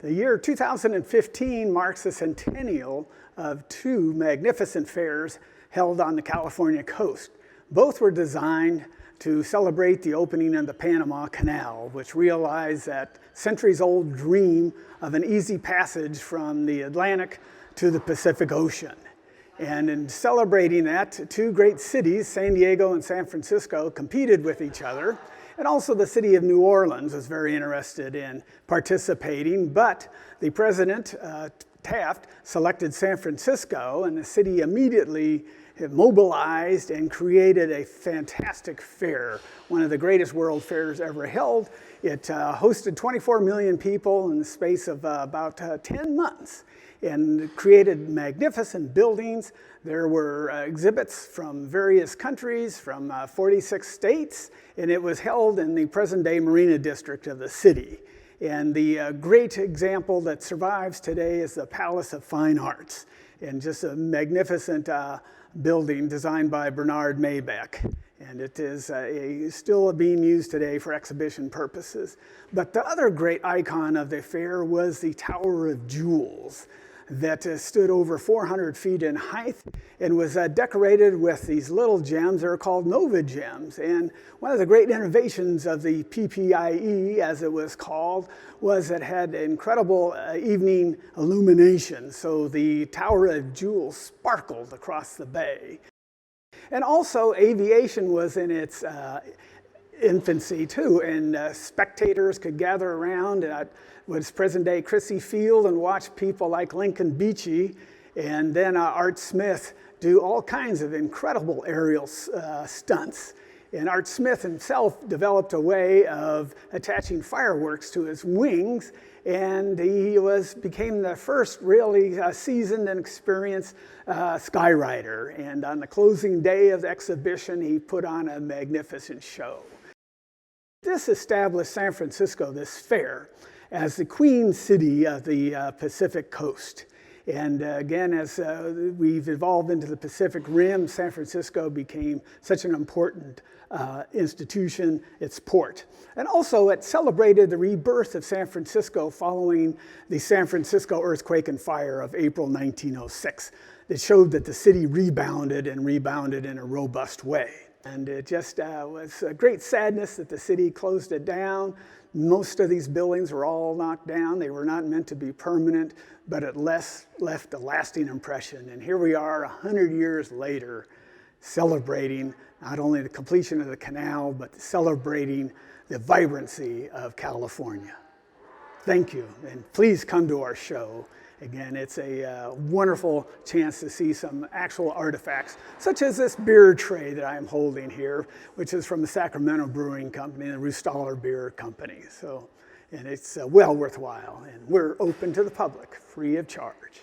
The year 2015 marks the centennial of two magnificent fairs held on the California coast. Both were designed to celebrate the opening of the Panama Canal, which realized that centuries-old dream of an easy passage from the Atlantic to the Pacific Ocean. And in celebrating that, two great cities, San Diego and San Francisco, competed with each other. And also the city of New Orleans was very interested in participating, but the president, Taft, selected San Francisco, and the city immediately mobilized and created a fantastic fair, one of the greatest world fairs ever held. It hosted 24 million people in the space of about 10 months and created magnificent buildings. There were exhibits from various countries, from 46 states, and it was held in the present-day Marina District of the city. And the great example that survives today is the Palace of Fine Arts, and just a magnificent building designed by Bernard Maybeck. And it is still being used today for exhibition purposes. But the other great icon of the fair was the Tower of Jewels that stood over 400 feet in height and was decorated with these little gems. They're called Nova gems. And one of the great innovations of the PPIE, as it was called, was it had incredible evening illumination. So the Tower of Jewels sparkled across the bay. And also aviation was in its infancy too, and spectators could gather around at what's present-day Crissy Field and watch people like Lincoln Beachey and then Art Smith do all kinds of incredible aerial stunts. And Art Smith himself developed a way of attaching fireworks to his wings, and he became the first really seasoned and experienced skyrider. And on the closing day of the exhibition, he put on a magnificent show. This established San Francisco, this fair, as the queen city of the Pacific coast. And again, as we've evolved into the Pacific Rim, San Francisco became such an important institution, its port. And also it celebrated the rebirth of San Francisco following the San Francisco earthquake and fire of April 1906. It showed that the city rebounded and rebounded in a robust way. And it just was a great sadness that the city closed it down. Most of these buildings were all knocked down. They were not meant to be permanent, but it left a lasting impression. And here we are 100 years later, celebrating not only the completion of the canal, but celebrating the vibrancy of California. Thank you, and please come to our show. Again, it's a wonderful chance to see some actual artifacts, such as this beer tray that I'm holding here, which is from the Sacramento Brewing Company, the Rustaller Beer Company. And it's well worthwhile, and we're open to the public, free of charge.